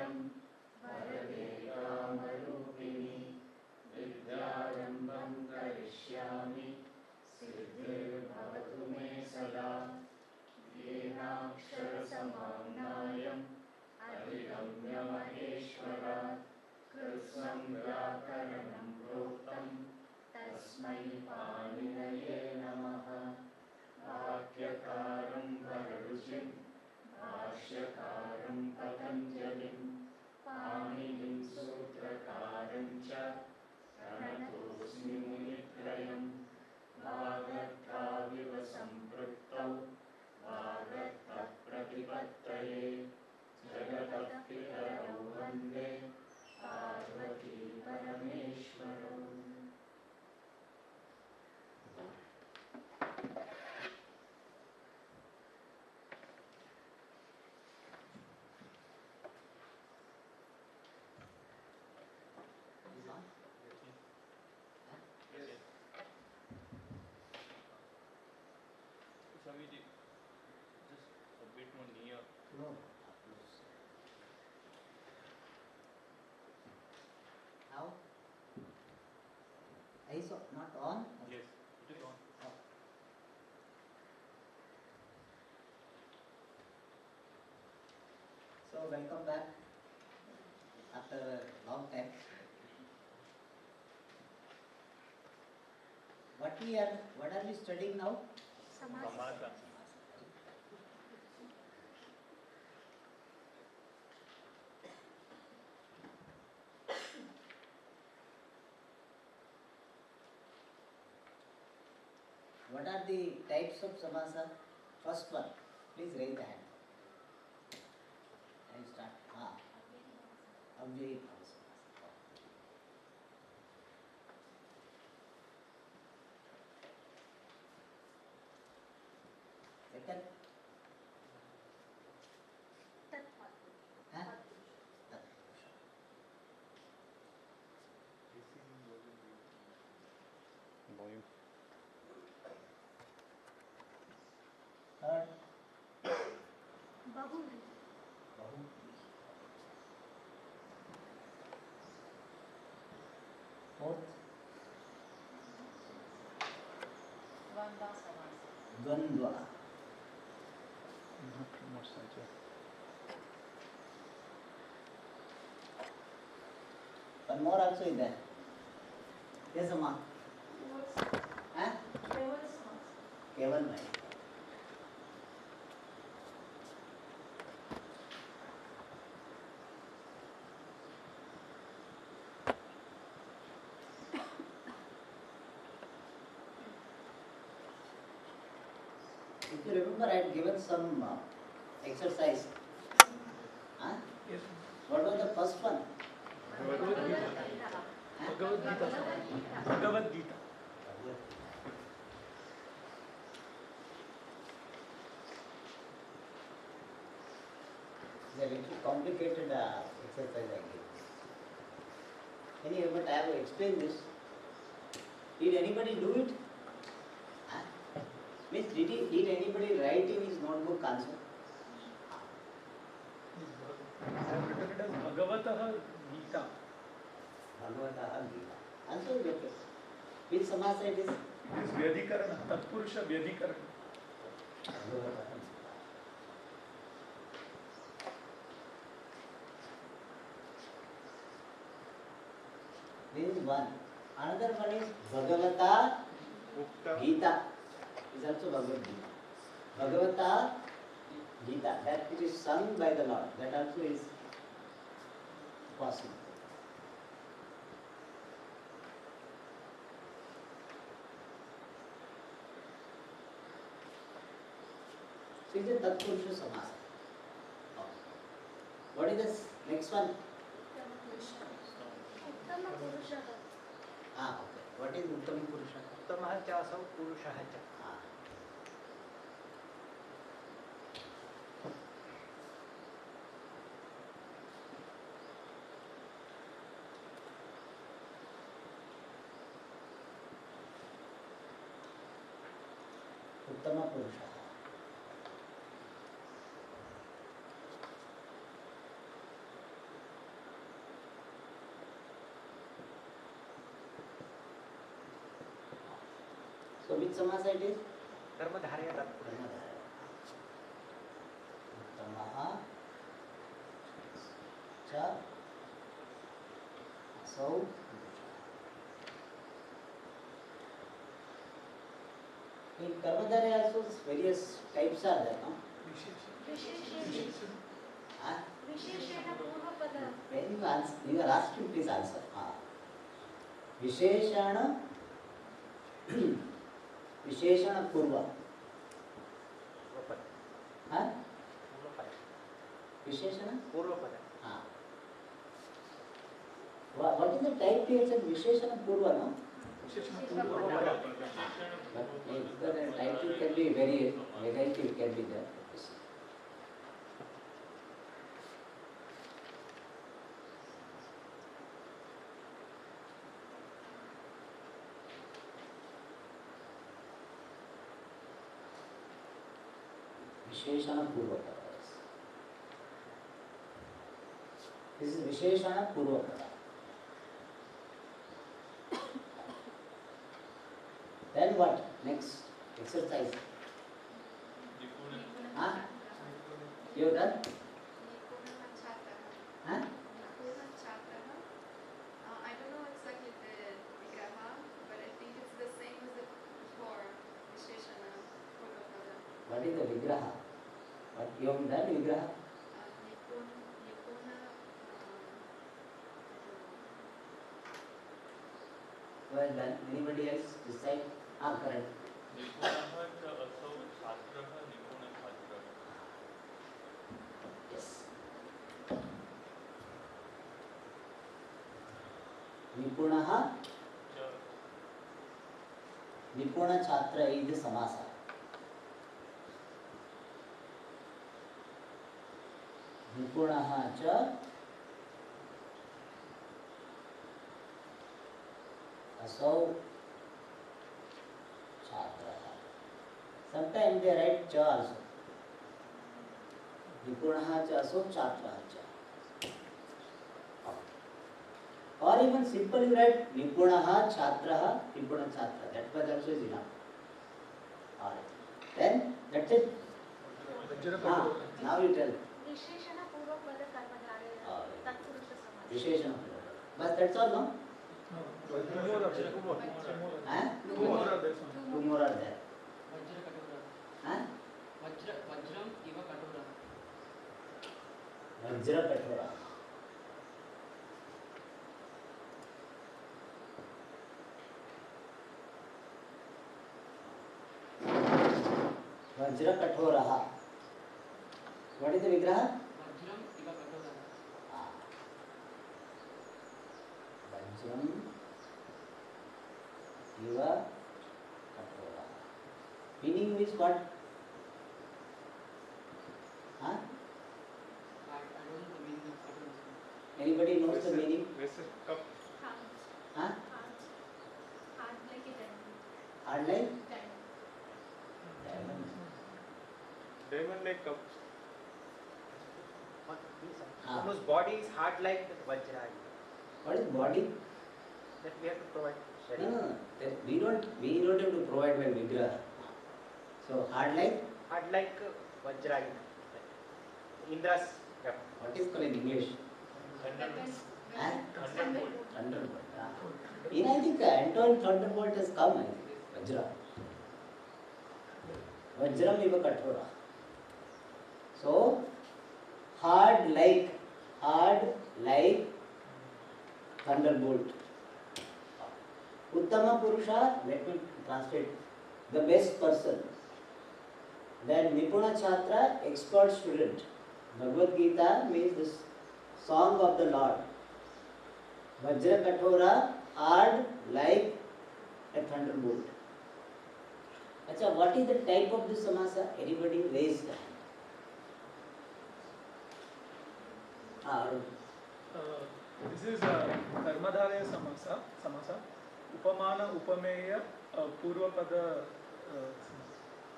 शरणं वरदे कामरूपिणि विद्यारम्भं करिष्यामि सिद्धिर्भवतु मे सदा येनाक्षरसमाम्नायम् अधिगम्य महेश्वरात् कृत्स्नं व्याकरणं प्रोक्तं तस्मै पाणिनये नमः। वाक्यकारं वररुचिं भाष्यकारं पतञ्जलिं पाणिनिं सूत्रकारं च प्रणतोऽस्मि मुनित्रयम्। वागर्ताविव सम्पृक्तौ वागर्तप्रतिपत्तये जगतः पितरौ वन्दे Parvati परमेश्वरौ। Now, is not on? Yes, it is on. Oh. So welcome back after a long time. What are we studying now? Samasa. What are the types of samasa? First one, please raise the hand. I start. Avyayi bhava samasa. Second. Huh? Volume. Third. Bahuvri. Fourth. Dvandva samasa. Dvandva. Not much such. One more also is there. Yes, Amma. Huh? Keval Mai. If you remember, I had given some exercise. Huh? Yes. What was the first one? Bhagavad Gita. It's a little complicated exercise I gave. Anyway, but I have explained this. Did anybody do it? Huh? Means did anybody write in his notebook answer? I have written it as Bhagavatah Gita. Bhagavata Gita. Also is okay. Which samasa it is? It is Vyadhikarana, Tatpurusha Vyadhikarana. Bhagavata Gita. This is one. Another one is Bhagavata Gita. Is also Bhagavad Gita. Bhagavata Gita. That it is sung by the Lord. That also is possible. So it is a Tatpurusha Samasa. What is this next one? Uttama Purusha. Okay. What is Uttama Purusha? उत्तमः च असौ पुरुषः च. Uttama Purusha. So which samasa it is? कर्मधारय तत्पुरुष उत्तमः च असौ in Karmadharya also various types are there, no? Huh? विशेषेण पूर्वपद When you are asking, please answer. विशेषण विशेषण पूर्व पूर्वपद हाँ पूर्वपद विशेषण पूर्वपद हाँ what is the type here? Said विशेषण पूर्व, no? But the title can be very variety can be there. विशेषण पूर्वपद. This is विशेषण पूर्वपद. Then what? Next exercise. Huh? You have done? Huh? I don't know exactly the vigraha, but I think it's the same as the before Visheshana Purvapada. What is the vigraha? What you have done vigraha? Nipuna. Well done. Anybody else decide? Correct. Yes. निपुणः निपुण छात्र इति समासः. निपुणः च असौ छात्रः. Sometimes they write च also. निपुणः च असौ छात्रः च. Or even simple you write निपुणः छात्रः निपुण छात्रः. That much also is enough. Alright. Then that's it. Now you tell. विशेषण पूर्वपद कर्मधारय तत्पुरुष समास विशेषण बस that's all, no? Two more are there. Huh? Two more are there. Two more are there. Huh? Vajram इव कठोरः. वज्र कठोरा. वज्र कठोरः. What is the vigraha? Vajram इव कठोरः. वज्रम इव कठोरः. Meaning is what? Huh? I don't know the meaning of कठोरः. Anybody knows the meaning? Hard Huh? Hard like a Hard like? diamond. Diamond like cup. whose body is hard like vajra, What is body? that we have to provide No, shelter. no, no. We don't have to provide one vigraha. So hard like? Hard like vajra. Indra's weapon. What is called in English? Weapons. Huh? Thunderbolt. Thunderbolt. I think Anton Thunderbolt has come, I think. Vajra. Vajram iva kathora. So, hard like thunderbolt. Uttama Purusha, let me translate. The best person. Then Nipuna Chhatra, expert student. Bhagavad Gita means this song of the Lord. Vajra Kathora, hard like a thunderbolt. Acha, what is the type of this samasa? Anybody raise the hand? Arun. This is Karmadharya samasa. Upamana upameya purvapada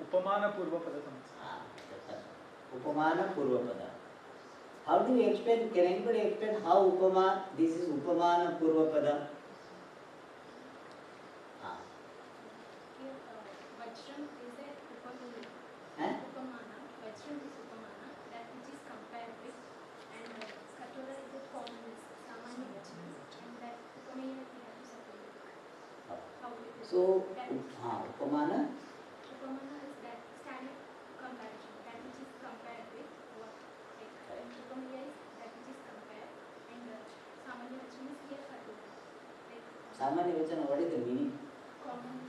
upamana purvapada samasa. Upamana Purvapada. How do you explain? Can anybody explain how Upama? This is Upamana Purvapada. So, Upamana, Upamana is that standard comparison, that which is compared with what, like, Upamana is that which is compared, and Samanya Vachana is here particular, like Samanya Vachana, what is the meaning? common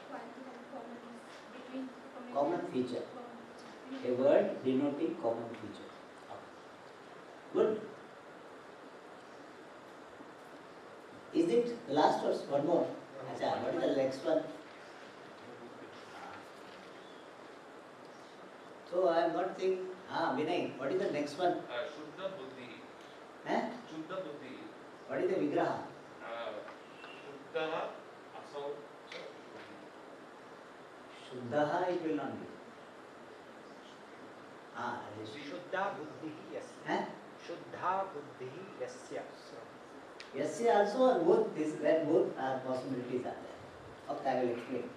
quality and common between Upamana Common and feature. common A word denoting common feature. Good. Is it the last or one more? Acha, what is the next one? So I am not saying, Vinay, what is the next one? Shuddha Buddhi. Eh? Shuddha Buddhi. What is the Vigraha? Shuddha Asau. Shuddhaha it will not be. It is. Shuddha buddhi yasya. Eh? Shuddha buddhi yasya. Yasya also both this where both possibilities are there. Okay, I will explain.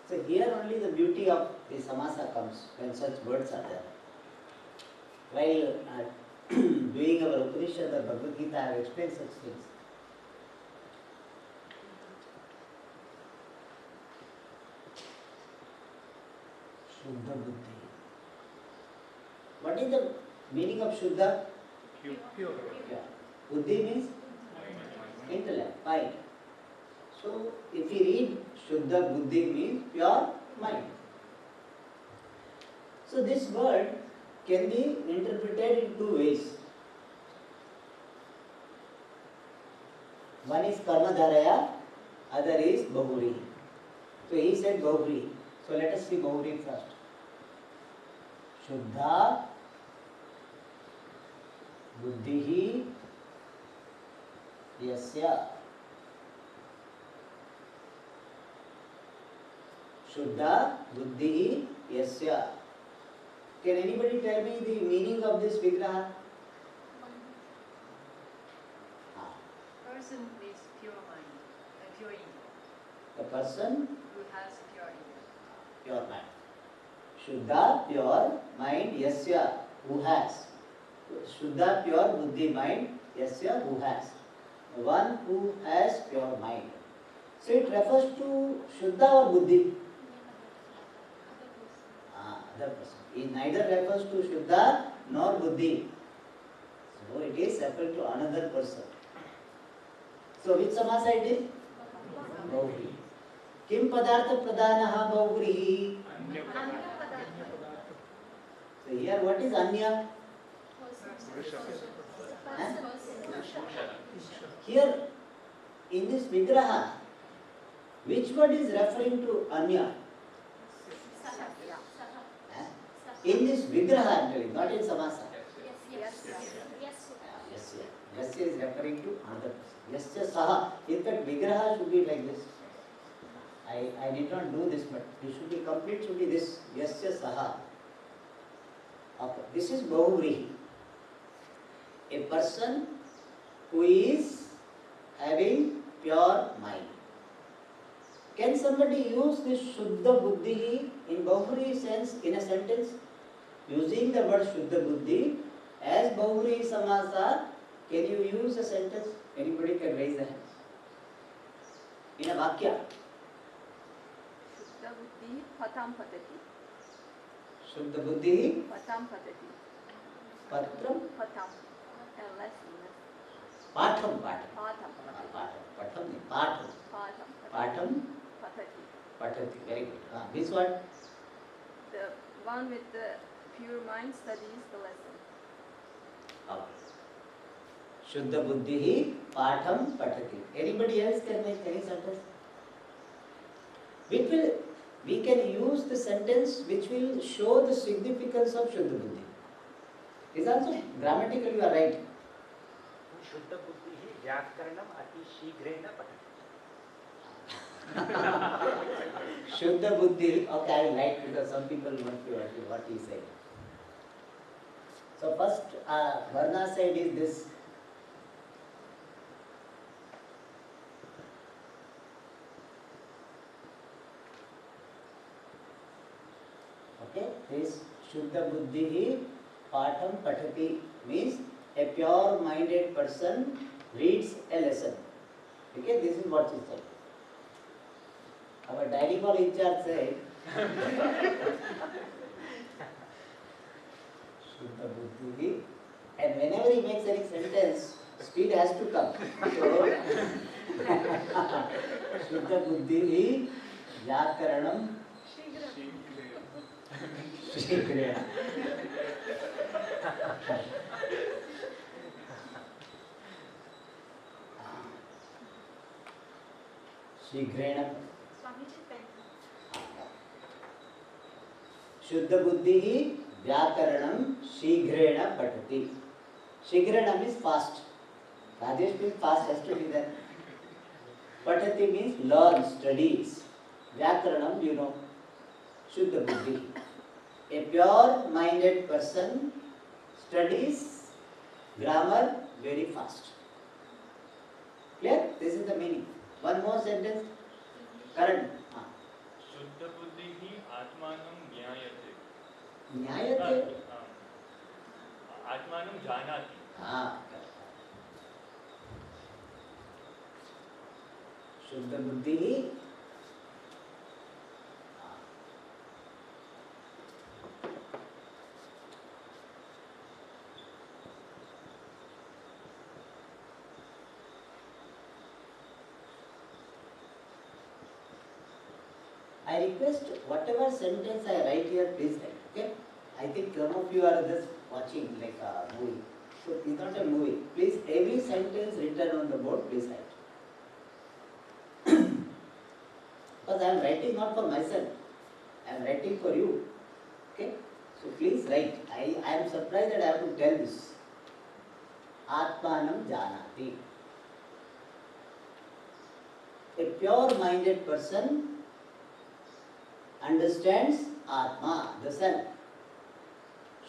So here only the beauty of the samasa comes when such words are there. While doing our Upanishad or Bhagavad Gita, I have explained such things. Shuddha Buddhi. What is the meaning of Shuddha? Pure. Yeah. Buddhi means intellect, mind. So if we read Shuddha Buddhi means pure mind. So this word can be interpreted in two ways. One is Karmadharaya, other is Bahuri. So he said Bahuri. So let us see Bahuri first. Shuddha Buddhihi Yasya. Shuddha Buddhihi Yasya. Can anybody tell me the meaning of this Vigraha? Person with pure mind, pure ego, The person, who has pure ego. pure mind. Shuddha, pure mind, Yasya, who has. Shuddha, pure buddhi mind, Yasya, who has. The one who has pure mind. So it refers to Shuddha or Buddhi? Other person. It neither refers to Shuddha nor Buddhi. So it is referred to another person. So which samasa it is? Bahuri. Kim padartha pradanaha bahurihi? So here what is anya? Here in this Vigraha, which word is referring to anya? In this Vigraha I am telling, not in samasa. Yasya is referring to another person. Yasya saha. In fact, Vigraha should be like this. I did not do this, but it should be complete, should be this. Yasya saha. Okay. This is Bahuvrihi. A person who is having pure mind. Can somebody use this Shuddha Buddhi in Bahuvri sense in a sentence? Using the word Shuddha Buddhi as Bahuvri Samasa, can you use a sentence? Anybody can raise the hand. In a Vakya. Shuddha buddhi patam patati. Shuddha Buddhi Patam patati. Patram Patam. Less. Patham. Patam. Patham. Patham. Patati. Patati. Very good. This one? The one with the pure mind studies the lesson. Okay. Shuddha Buddhihi Patham Patati. Anybody else can make any sentence? We can use the sentence which will show the significance of Shuddha Buddhi. Is also grammatically you are right. Shuddha buddhi vyakaranam ati shigrena patati. Shuddha Buddhi, okay, I will write because some people want to hear what he said. So first, Varna side is this. is Shuddha Buddhihi Patham Pathati, means a pure minded person reads a lesson. Okay, this is what she said. Our diary call in charge said, Shuddha Buddhihi, and whenever he makes any sentence, speed has to come. So, Shuddha Buddhihi Vyakaranam Shikriya. Shigrena. Swamiji pen. Shuddha Buddhihi Vyakaranam Shigrena Patati. Shigrena means fast. Rajesh means fast, has to be there. Patati means learn, studies. Vyakaranam, you know. Shuddha Buddhi. A pure minded person studies grammar very fast. Clear? This is the meaning. One more sentence. Current. शुद्ध बुद्धि ही आत्मानं ज्ञायते Nyayate. आत्मानं जानाति Shuddha Buddhi. I request whatever sentence I write here, please write. Okay? I think some of you are just watching like a movie. So it's not a movie. Please, every sentence written on the board, please write. Because I am writing not for myself. I am writing for you. Okay? So please write. I am surprised that I have to tell this. Atmanam janati. A pure-minded person understands Atma, the self.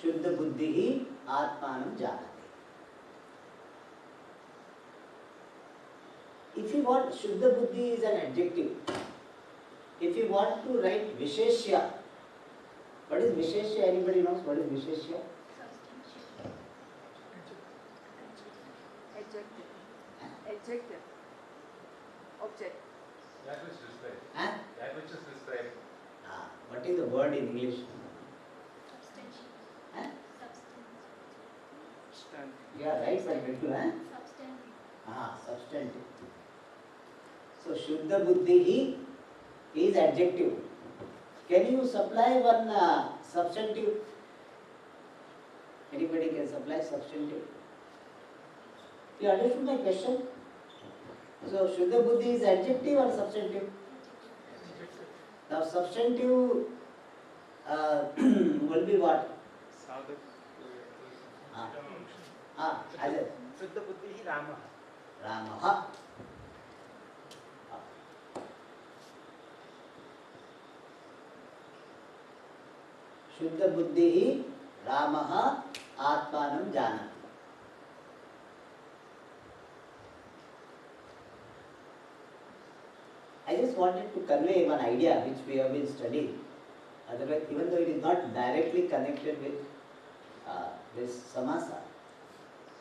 Shuddha Buddhihi Atmanam janati. If you want, Shuddha Buddhi is an adjective. If you want to write Visheshya, what is Visheshya? Anybody knows what is Visheshya? Substantial. Adjective. Adjective. Object. That which describes. Huh? That which is described. What is the word in English? Substantial. Huh? Substance. You are right, but Bittu, huh? Substantive. Substantive. So Shuddha Buddhihi is adjective. Can you supply one substantive? Anybody can supply substantive? You understood my question? So Shuddha Buddhi is adjective or substantive? Now substantive will be what? Ajay. शुद्ध बुद्धि ही रामः Ramaha. Shuddha Buddhihi Ramaha Atmanam Janati. I just wanted to convey one idea which we have been studying. Otherwise, even though it is not directly connected with this samasa,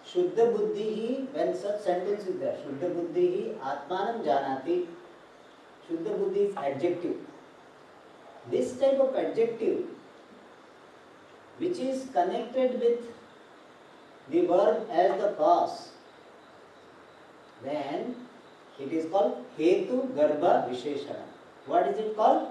Shuddha Buddhihi, when such sentence is there, Shuddha Buddhihi Atmanam Janati, Shuddha Buddhi is adjective. This type of adjective, which is connected with the verb as the cause, then it is called Hetu Garbha Visheshana. What is it called?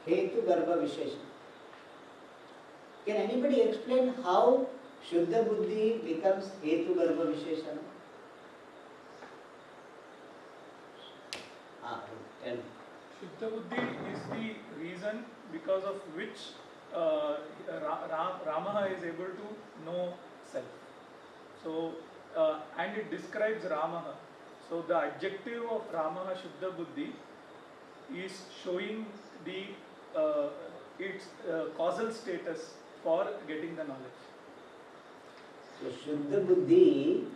Hetu Garbha Visheshana. Can anybody explain how Shuddha Buddhi becomes Hetu Garbha Visheshana? Tell me. Shuddha Buddhi is the reason because of which Rama is able to know self. So, and it describes Rama. So, the adjective of Rama, Shuddha Buddhi, is showing the its causal status for getting the knowledge. So Shuddha Buddhi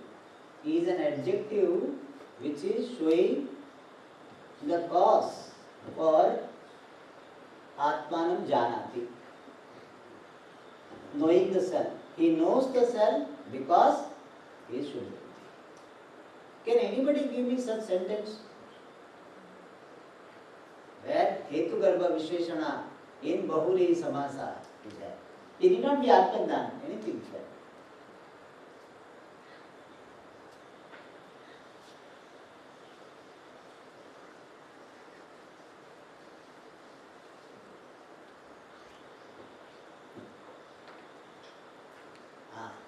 is an adjective which is showing the cause for Atmanam Janati. Knowing the self. He knows the self because he is Shuddha Buddhi. Can anybody give me such sentence? Where Hetu Garbha Visheshana in Bahuri Samasa is there. It need not be Atmadan, anything is there.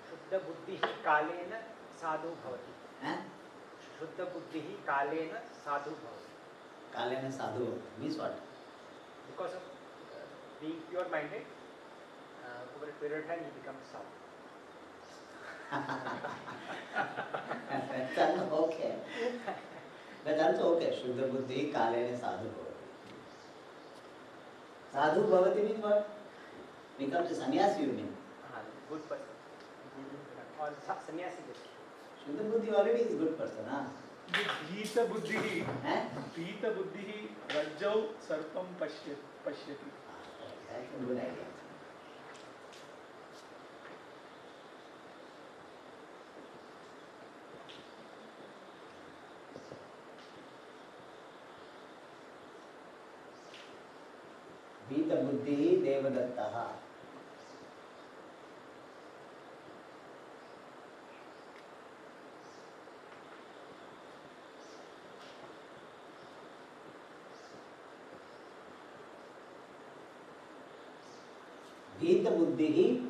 शुद्ध बुद्धि कालेन साधु भवति. शुद्ध बुद्धि कालेन साधु भवति. Kalena sadhu means what? Because of being pure minded, over a period of time he becomes sadhu. That's also okay. That's also okay. Shuddha buddhi kalena sadhu bhavati. Sadhu bhavati means what? Becomes a sannyasi, you mean? Good person. Or sannyasi. Shuddha buddhi already is good person, huh? Bhita buddhi rajjau sarpam pashyati. That's a good idea. Bhita buddhi devadattaha. Bhita buddhi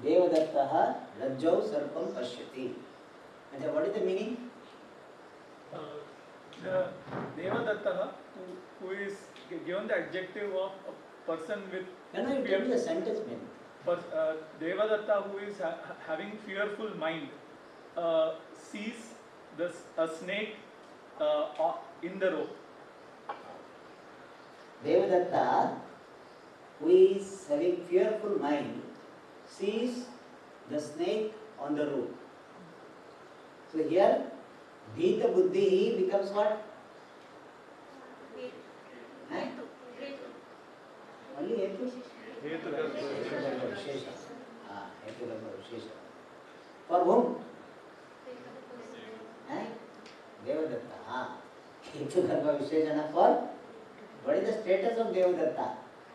devadattaha rajjau sarpam pashyati. And what is the meaning? The Devadatta, who is given the adjective of a person with No, you tell me the sentence meaning. Devadatta, who is having fearful mind, sees a snake in the rope. Devadatta, who is having fearful mind, sees the snake on the rope. So here, Bhita buddhi becomes what? Only hetu? Hetu Garbha Vishesha. Hetu Garbha Vishesha. For whom? Devadatta. Hetu Garbha Visheshana for? What is the status of Devadatta?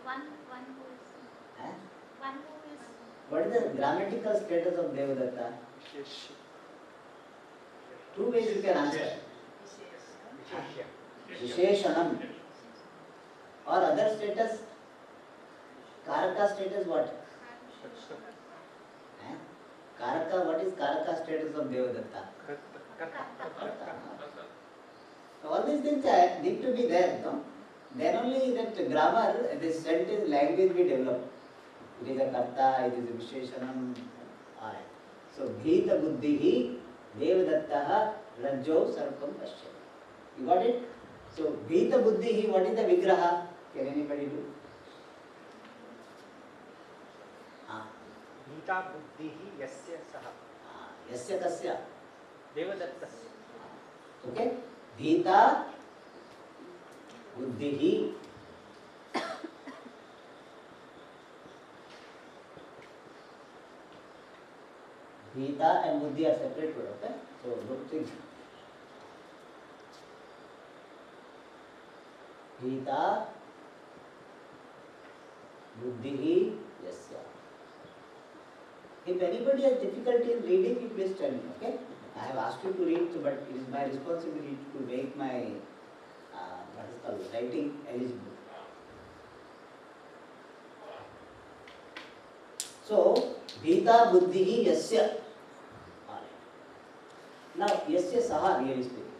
One who is. What is the grammatical status of Devadatta? Two ways you can answer. Visheshanam. Or other status? Karaka status what? Karaka, what is Karaka status of Devadatta? Karta. All these things need to be there, no? Then only that grammar, this sentence language be developed. It is a Karta, it is a Visheshanam. Alright. So, Bhita buddhihi devadattaha rajjau sarpam pashyati. You got it? So, Bhita buddhihi, what is the vigraha? Can anybody do? Bhita buddhihi yasya saha. Yasya kasya. Devadatta. Okay? Bhita buddhihi. Bhita and buddhi are separate word, okay? So don't think. Bhita buddhihi yasya. If anybody has difficulty in reading, you please tell me, okay? I have asked you to read, but it is my responsibility to make my what is called writing eligible. So, Bhita buddhihi yasya. Now, yasya saha, really speaking.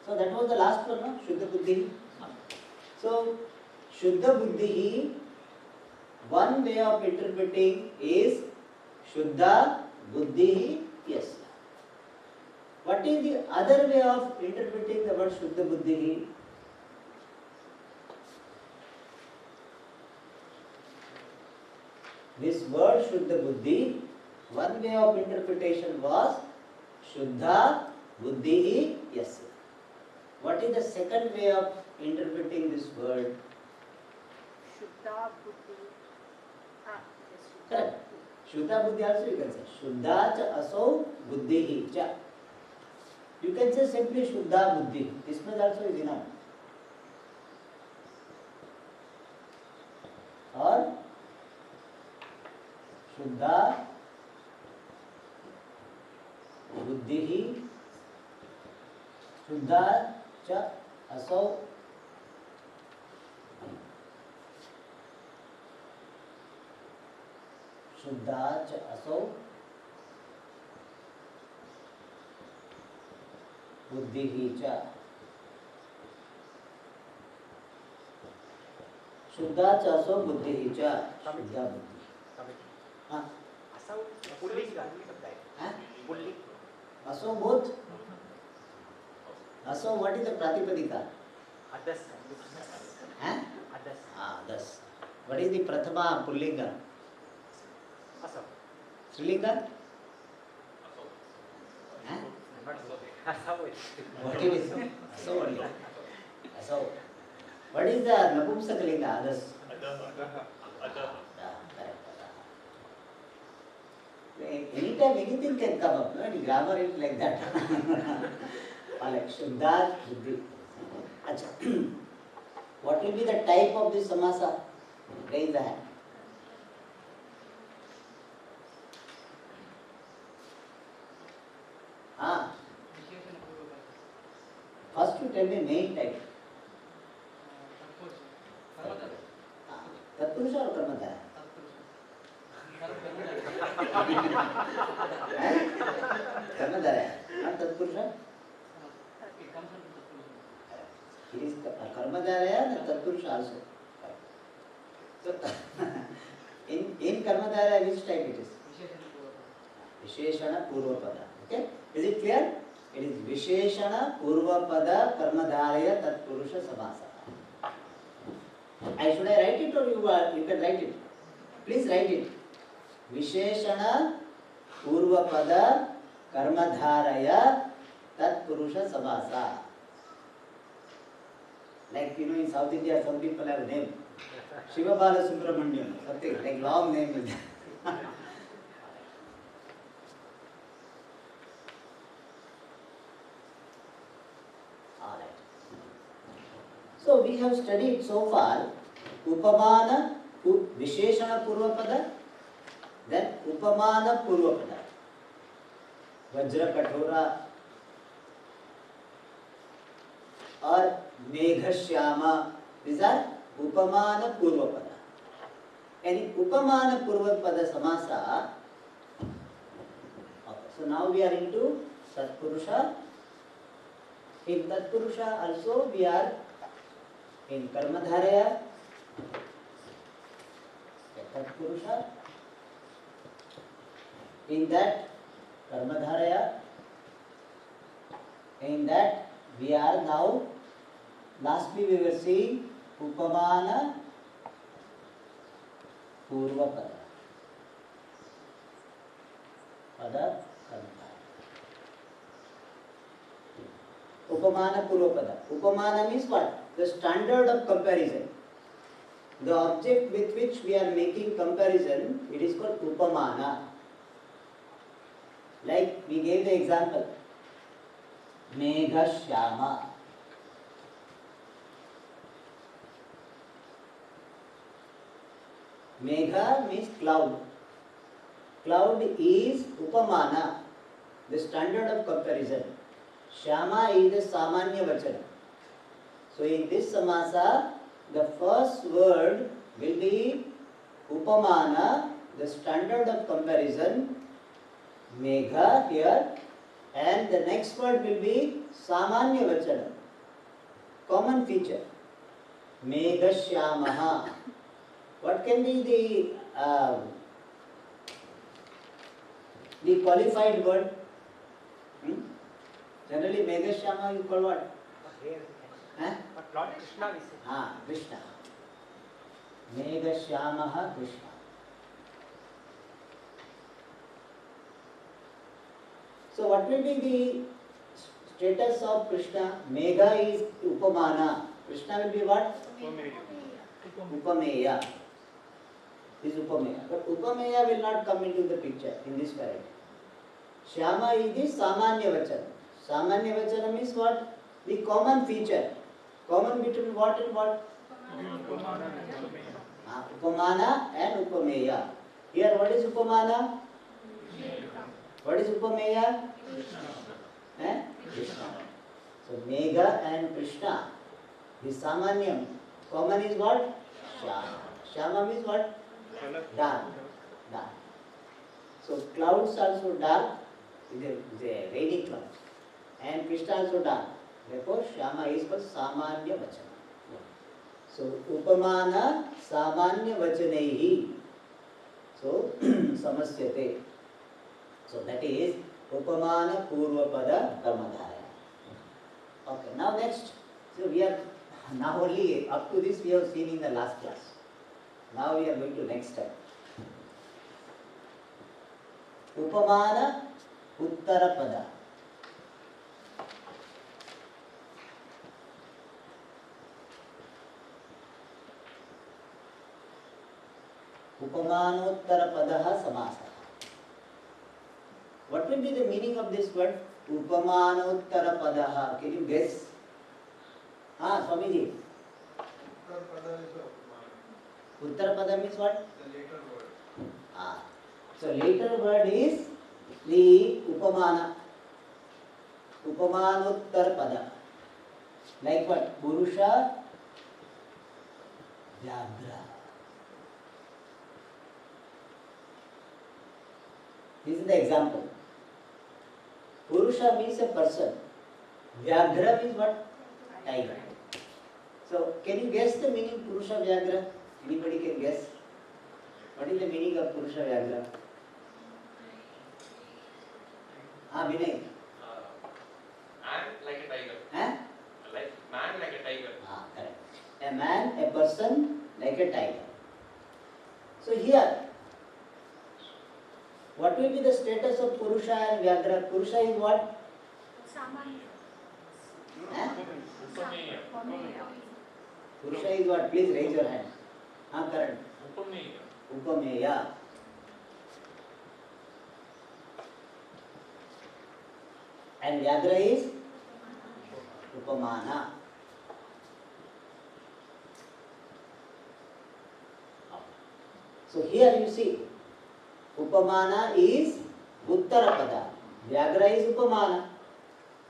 So, that was the last one, no? Shuddha buddhihi. So, Shuddha buddhihi, one way of interpreting is Shuddha buddhihi yasya. What is the other way of interpreting the word Shuddha buddhihi? This word Shuddha Buddhi, one way of interpretation was Shuddha Buddhi Yasya. What is the second way of interpreting this word? Shuddha Buddhi. Ah, yes, Shuddha Correct. Buddhi. Shuddha Buddhi also you can say. Shuddha cha asau buddhi cha. You can say simply Shuddha Buddhi. This much also is enough. Or Shuddha Buddhi Shuddha cha asau Shuddha cha asau buddhi cha. Shuddha cha asau buddhi cha. Shuddha buddhi. हाँ असौ pulling का शब्द है हाँ pulling असौ both. असौ what is the प्रातिपदिका? अदस हाँ अदस हाँ दस. What is the prathama pullinga? असौ Strilinga? हाँ असौ what it is? Asau only. Asau. What is the napumsakalinga? Others. Yeah, correct. Anytime anything can come up, no? And grammar is like that. Or like Shuddha Buddhi. Acha. What will be the type of this samasa? Raise the hand. Ah, विशेषण पूर्वक first you tell me main type. कर्मधारय Ah, तत्पुरुष और कर्मधारय. कर्मधारय और तत्पुरुष. It is कर्मधारय and तत्पुरुष also. So in कर्मधारय which type it is? विशेषण पूर्वपद. Okay, is it clear? It is विशेषण पूर्वपद कर्मधारय तत्पुरुष समास. Should I write it or you can write it? Please write it. विशेषण पूर्वपद कर्मधारय तत्पुरुष समास. Like you know, in South India, some people have name Shiva Bala Subramaniam, something like long name is there. All right. So we have studied so far Upamana, Visheshana Purvapada, then Upamana Purvapada, Vajra Kathora, or Megha-shyama. These are Upamana Purvapada. And in Upamana Purvapada Samasa, okay, so now we are into Tatpurusha. In Tatpurusha also we are in Karmadharaya, Tatpurusha. In that Karmadharaya, in that we are now, lastly we were seeing Upamana Purvapada. Pada Karmadharaya. Upamana Purvapada. Upamana means what? The standard of comparison. The object with which we are making comparison, it is called Upamana. Like we gave the example, Megha-shyama. Megha means cloud. Cloud is Upamana, the standard of comparison. Shyama is the Samanya Vachana. So in this Samasa, the first word will be Upamana, the standard of comparison, Megha here, and the next word will be Samanya Vachana, common feature, Megha-shyamaha. What can be the qualified word? Generally, Megha-shyama you call what? Huh? But Lord Krishna we say. Krishna. Megha-shyamaha Krishna. So what will be the status of Krishna? Megha is Upamana. Krishna will be what? Upameya. Is Upameya. But Upameya will not come into the picture in this variety. Shyama is the Samanya Vachana. Samanya Vachana means what? The common feature. Common between what and what? Upamana and Upameya. Here what is Upamana? What is Upameya? Krishna. So Megha and Krishna. The Samanyam. Common is what? Shyama. Shyama means what? Dark. Dark. So clouds also dark. Is a raining cloud. And Krishna also dark. Therefore Shyama is called Samanya Vachana. So Upamana Samanya Vachanaihi. So Samasyate. So that is Upamana Purvapada Karmadhara. Okay, now next. So we are now only up to this we have seen in the last class. Now we are going to next step. Upamana Uttarapada. Upamanottarapada samasa. What will be the meaning of this word? Upamanottarapada. Can you guess? Swamiji. Uttarapada means what? The later word. So later word is the Upamana. Upamanottarapada. Like what? Purusha Vyagra. This is the example. Purusha means a person. Vyagra means what? Tiger. So, can you guess the meaning Purusha Vyagra? Anybody can guess? What is the meaning of Purusha Vyagra? Vinay. Man like a tiger. Like man like a tiger. Correct. A man, a person like a tiger. So here, what will be the status of Purusha and Vyagra? Purusha is what? Samanya. Purusha is what? Please raise your hand. Karan. Upameya. And Vyagra is Upamana. So here you see, Upamana is Uttarapada. Vyagra is Upamana.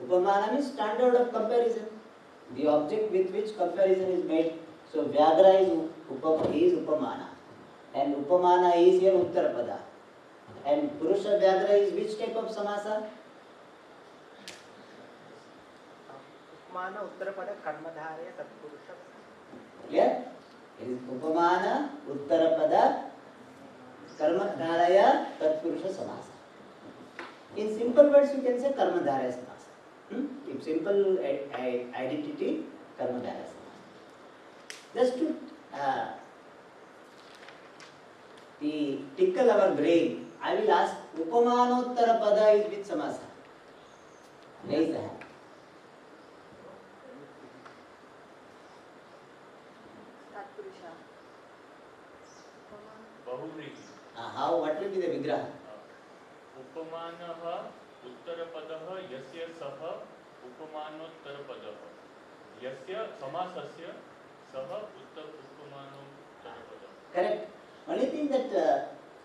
Upamana means standard of comparison. The object with which comparison is made. So Vyagra is Upamana. And Upamana is here Uttarapada. And Purusha Vyagra is which type of samasa? Upamana Uttarapada Karmadharaya Tatpurusha. Clear? It is Upamana Uttarapada Karmadharaya Tatpurusha samasa. In simple words you can say Karmadharaya samasa. In simple identity, Karmadharaya samasa. Just to tickle our brain, I will ask, Upamanottarapada is which samasa? Raise the hand. Tatpurusha. Bahuvrihi. How? What will be the vigraha? Upamanah Uttarapadaha Yasya Saha Upamanottarapadah. Yasya Samasasya Saha Upamanottarapadah. Correct. Only thing that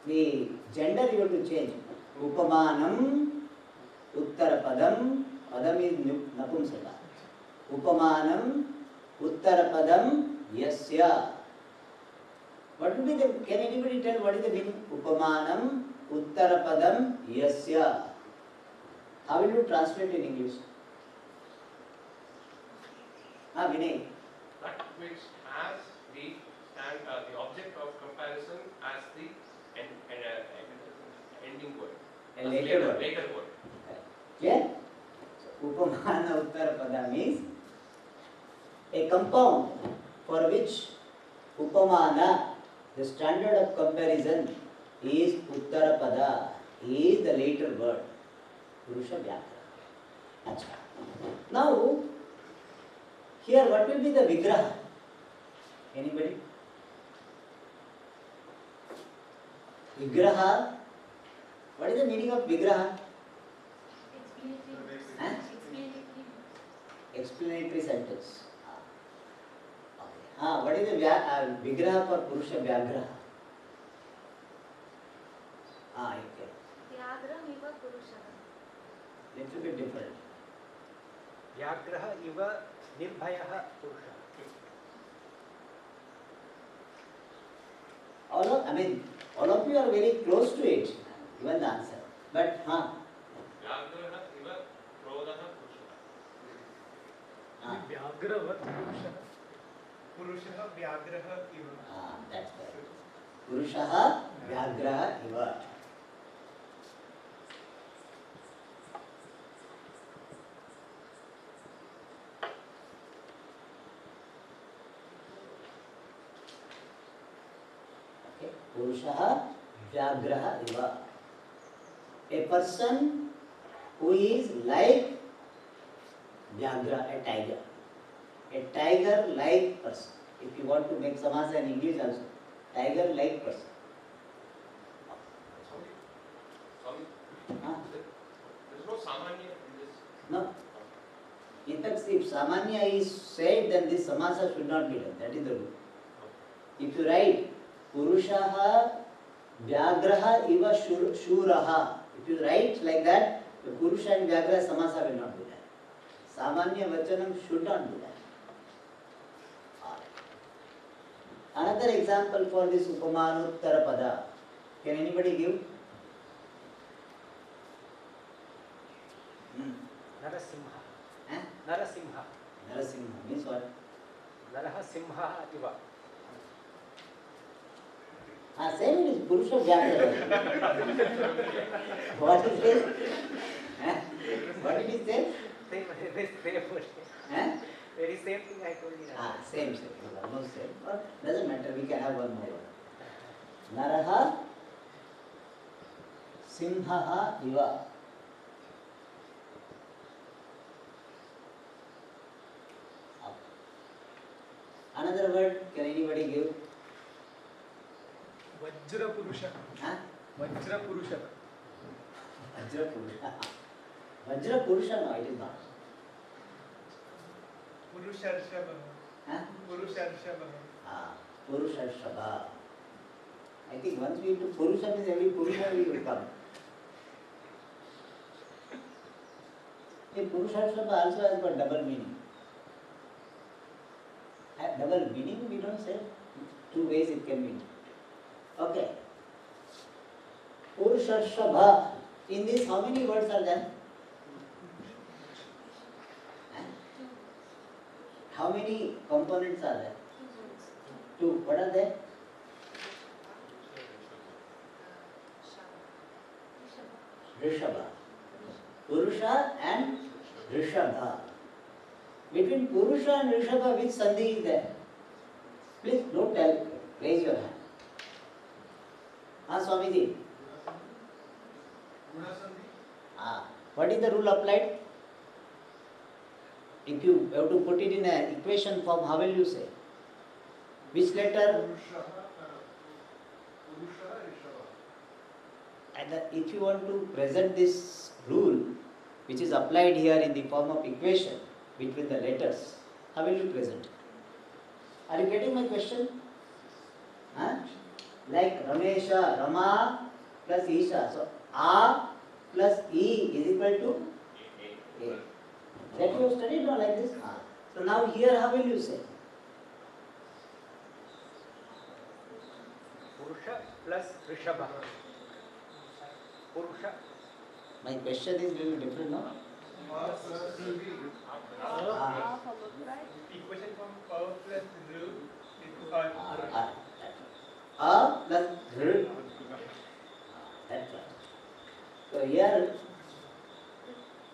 the gender you have to change. Upamanam Uttarapadam. Padam is Napumsaka. Upamanam Uttarapadam Yasya. What will be the, can anybody tell what is the meaning? Upamanam Uttarapadam Yasya. How will you translate in English? Vinay. That which has the object of comparison as the ending word. A later word. Later word. Clear? So, Upamana Uttarapada means a compound for which Upamana, the standard of comparison, is Uttarapada, is the later word. Purusha Vyagra. Acha. Now, here what will be the Vigraha? Anybody? Vigraha. What is the meaning of Vigraha? Huh? Explanatory sentence. Okay. What is the Vigraha for Purusha Vyagraha? Okay. Vyagram iva Purusha. Little bit different. Vyagraha iva nirbhayaha purusha. All of you are very close to it, given the answer. But, Vyagraha iva Krodaha Purusha. Vyagravat Purusha. Purushaha Vyagraha Iva. That's right. Purushaha Vyagraha Iva. Okay. Purushaha Vyagraha Iva. A person who is like Vyagra, a tiger. A tiger-like person. If you want to make samasa in English also, tiger-like person. There is no samanya in this. No. In fact, if samanya is said, then this samasa should not be done. That is the rule. If you write Purushaha Vyagraha iva Shuraha, if you write like that, the Purusha and Vyagra samasa will not be done. Samanya Vachanam should not be done. Another example for this Upamanuttara Pada. Can anybody give? Narasimha. Eh? Narasimha. Narasimha means what? Naraha simha iva. Same it is Purusha Vyagra. What is this? Eh? What did he say? Same Eh? very same thing I told you. Same. Almost same. But doesn't matter, we can have one more. Naraha Simhaha Iva. Another word, can anybody give? Vajra Purusha. Huh? Vajra Purusha. Vajra Purusha. Vajra Purusha, no, it is not. Purusharshava. Huh? Purusharshava. Purusha Shabha. I think once we do Purusha means every Purusha will come. Purusha Shabha also has got double meaning. Double meaning we don't say. Two ways it can mean. Okay. Purusha Shabha. In this, how many words are there? How many components are there? Two. What are they? Rishabha. Purusha and Rishabha. Between Purusha and Rishabha, which sandhi is there? Please don't tell. Raise your hand. Swamiji. What is the rule applied? If you have to put it in an equation form, how will you say? Which letter? And if you want to present this rule, which is applied here in the form of equation between the letters, how will you present? Are you getting my question? Like Ramesha, Rama plus Isha. So, A plus E is equal to A. That you have studied now like this? So now here how will you say? Purusha plus Rishabha. Purusha. My question is little different now. Equation from A plus Ru. A plus R. That's right. So here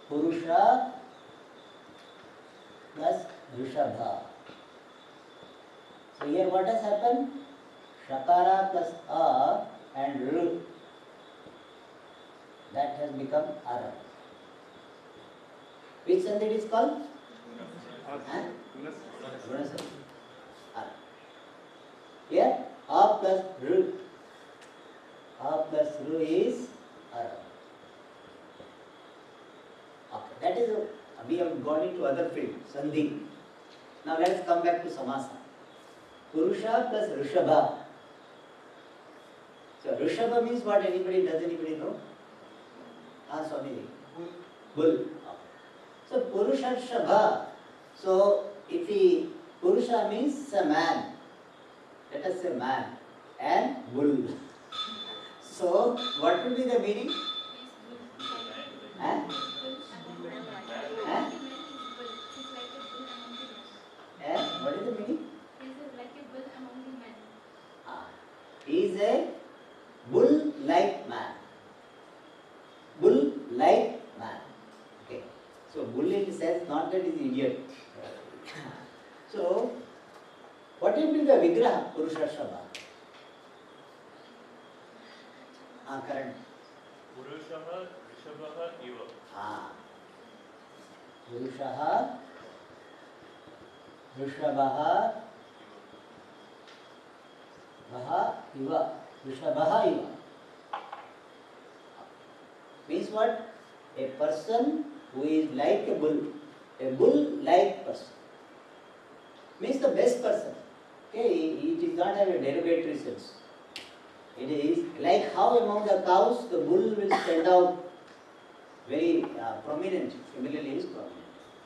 Purusha plus Rishabha. So here what has happened? Shakara plus A and R. That has become Ara. Which sandhi it is called? Huh? Guna sandhi. Alright. Here a plus ru. A plus ru is ara. Okay, that is we have gone into other field, sandhi. Now let's come back to samasa. Purusha plus Rishabha. So Rishabha means what? Anybody? Does anybody know? Swami. Bull. So Purusha Rishabha. So if he Purusha means a man. Let us say man and bull. So what will be the meaning? Huh? Huh? What is the meaning? He is a bull-like man. Bull-like man. Okay. So bull in the sense not that he is idiot. So what will be the vigraha Purusha Shabha? Correct. Purushah Rishabhah Iva. Purushaha Rishabhaha Iva. Rishabhaha Iva. Means what? A person who is like a bull-like person. Means the best person. Okay, it is not have a derogatory sense. It is like how among the cows the bull will stand out very prominent. Similarly, is prominent.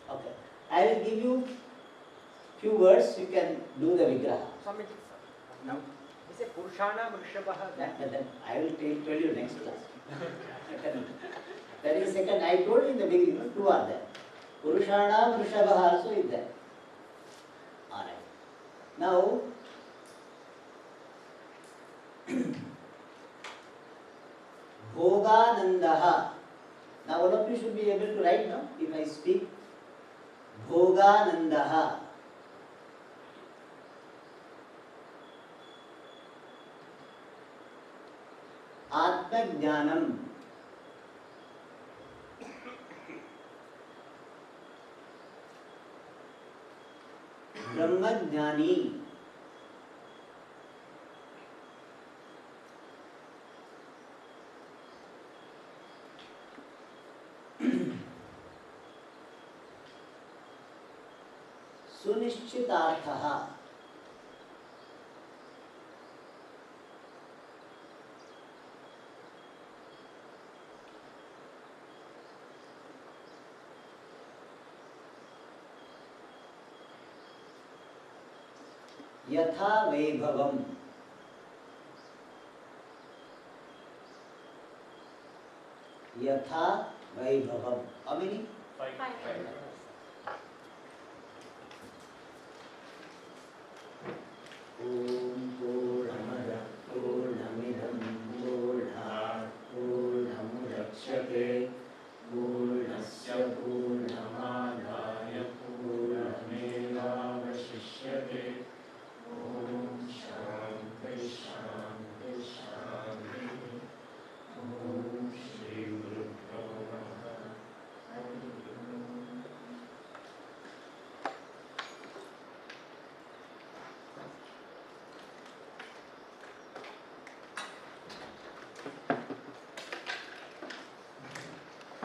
Okay, I will give you few words. You can do the vigraha. Swamiji, now he said Purushana Rishabha. That I will tell you next class. That is second. I told you in the beginning. Two are there. Purushana Rishabha also is there. All right. Now. Bhoganandaha. Now all of you should be able to write now if I speak. Bhoganandaha. Atmajnanam. Brahmajnani. सुनिश्चितार्थः. यथा वैभवम्. यथा वैभवम्. How many? 5.